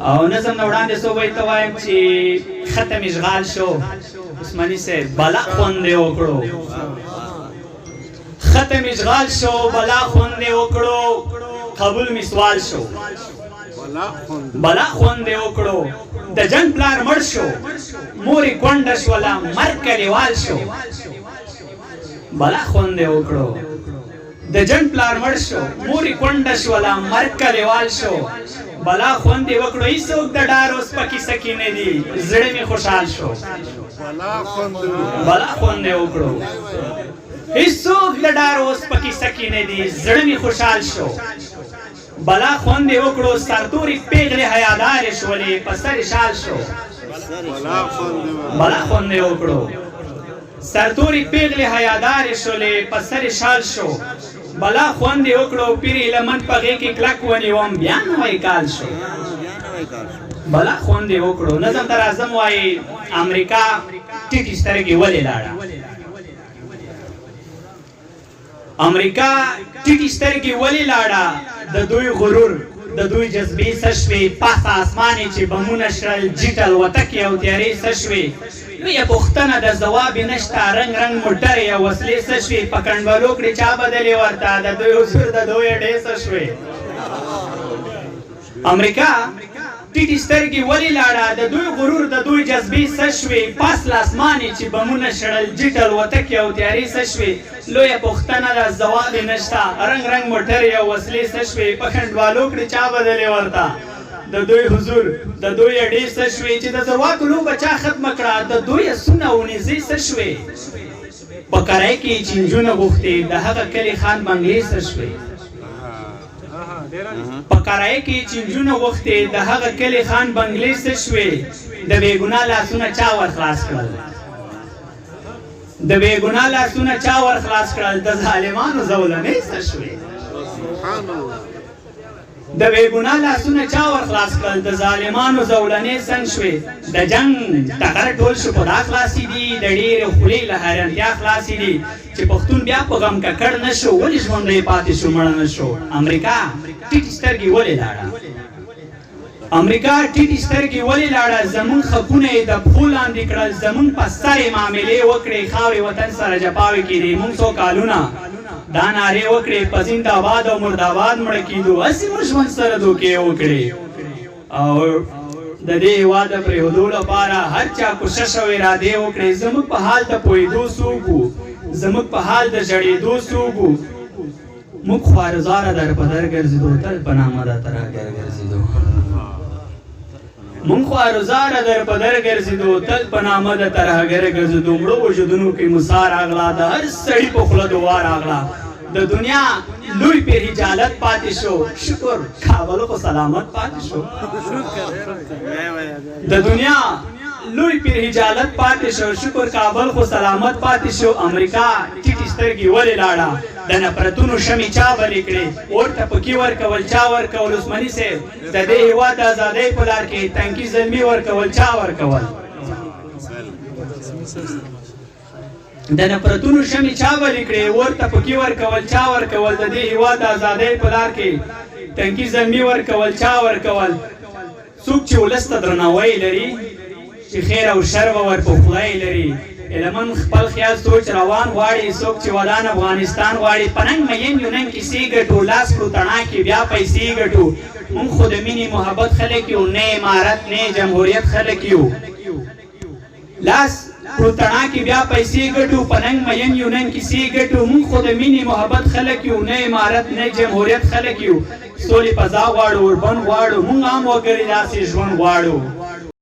او نظم نه وړاندې څو بیته وایم چې ختم اشغال شو عثماني صاحب بلا خوندې وکړو ختم اشغال شو بلا خوندې وکړو قبول می سوال شو بلا خوندې وکړو د جنگ پلار مړ شو مورې کونډه شوله مرګ کلیوال شو بلا خوندې وکړو د جنگ پلار مړ شو مورې کونډه شوله مرګ کلیوال شو بلا خوندې وکړو هیڅوک د ډار اوس پکې سکي نه دي زړه مې خوشحال شو بلا خوندې وکړو هیڅوک د ډار اوس پکې سکي نه دي زړه مې خوشحال شو بلا خوندې وکړو سرتوري پیغلې حیادارې شولې په سر شال شو بلا خوندې وکړو سرتوري پیغلې حیادارې شولې په سر شال شو بلا خوندې وکړو پیرې لمن په غېږ کې کلک ونیوم بیا نوی کال شو بلا خوندې وکړو نظم تر اعظم وایي امریکا ټیټې سترګې ولې لاړه امریکا ټیټې سترګې ولې لاړه د دوی غرور د دوی جذبې څه شوې پاسه اسمانې چې بمونه شړل جیټل وتکې او تیارې څه شوې لویه پوښتنه د ځواب یې نشته رنګ رنګ موټرې او وسلې څه شوې په کنډوالو کړې چا بدلې ورته د دوی حضور د دوی اډې څه شوې امریکا ټیټې سترګې ولې لاړه د دوی غرور د دوی جذبې څه شوې پاس له اسمانې چې بمونه شړل جیټل وتکې او تیارې څه شوې لویه پوښتنه د ځواب یې نشته رنګ رنګ موټرې او وسلې څه شوې په کنډوالو کړې چا بدلې ورته د دوی حضور د دوی اډې څه شوې چې د زرواکو لوبه چا ختمه کړه د دوی اسونه او نیزې څه شوې په کرای کې چې نجونه غوښتې د هغه کلي خان بنګلې څه شوې په کرای کې چې نجونه غوښتې د هغه کلي خان بنګلې څه شوې د بېګناه لاسونه چا ور خلاص کړل د بېګناه لاسونه چا ور خلاص کړل د ظالمانو زولنې څه شوې د بېګناه لاسونه چا ور خلاص کړل د ظالمانو زولنې څنګ شوې د جنګ ټغر ټول شپدا خلاصې دي د ډېرې خولې له حیرانتیا خلاصې دي چې پښتون بیا په غم ککړ نه شو ولې ژوندی پاتې شو مړه نه شو امریکا ټیټې سترګې ولې لاړه امریکا ټیټې سترګې ولې لاړه زمونږ خپونه یې د پښو لاندې کړل زمونږ په سر یې معاملې وکړې خاورې وطن سره جفاوې کېدې مونږ څو کالونه دا نارې وکړې په زنده‌باد او مرداباد مړه کېدو هسې مو ژوند سره دوکې وکړې او د دې هېواد د پرېښودو لپاره هر چا کوشش او ارادې وکړې زموږ په حال د پوهېدو څوک وو زموږ په حال د ژړېدو څوک وو موږ خوارزاره در په در ګرځېدو تل په نامه د ترهګر ګرځېدو مونږ خوارزاره در په در ګرځېدو تل په نامه د ترهګر ګرځېدو مړو وجودونو کې موسی راغله د هر سړي په خوله دعا راغله د دنیا لوی پیر حجالت پاتې شو شکر کابل خو سلامت پاتې شو د دنیا لوی پیر حجالت پاتې شو شکر کابل خو سلامت پاتې شو امریکا ټیټې سترګې ولې لاړه د نفرتونو شمې چا بلې کړې ورته پکې ورکول چا ورکول عثماني صاحب د دې هېواد د ازادۍ په لار کې تنکي زلمي ورکول چا ورکول د نفرتونو شمې چا بلې کړې ورته پکې ورکول چا ورکول د دې هېواد د ازادۍ په لار کې تنکي زلمي ورکول چا ورکول څوک چې ولس ته درناوی لري چې خیر او شر به ور په خدای لري علمن خپل خیال سوچ روان غواړي څوک چې ودان افغانستان غواړي پننګ مین یو نن کیسې ګټو لاس کړو تڼا کې بیا پیسې ګټو مونږ خو د مینې محبت خلک یو نه امارت نه جمهوریت خلک یو لاس کړو تڼا کې بیا پیسې ګټو پننګ مین یو نن کیسې ګټو مونږ خو د مینې محبت خلک یو نه امارت نه جمهوریت خلک یو سولې فضا غواړو وربن غواړو مونږ هم وګړي داسې ژوند غواړو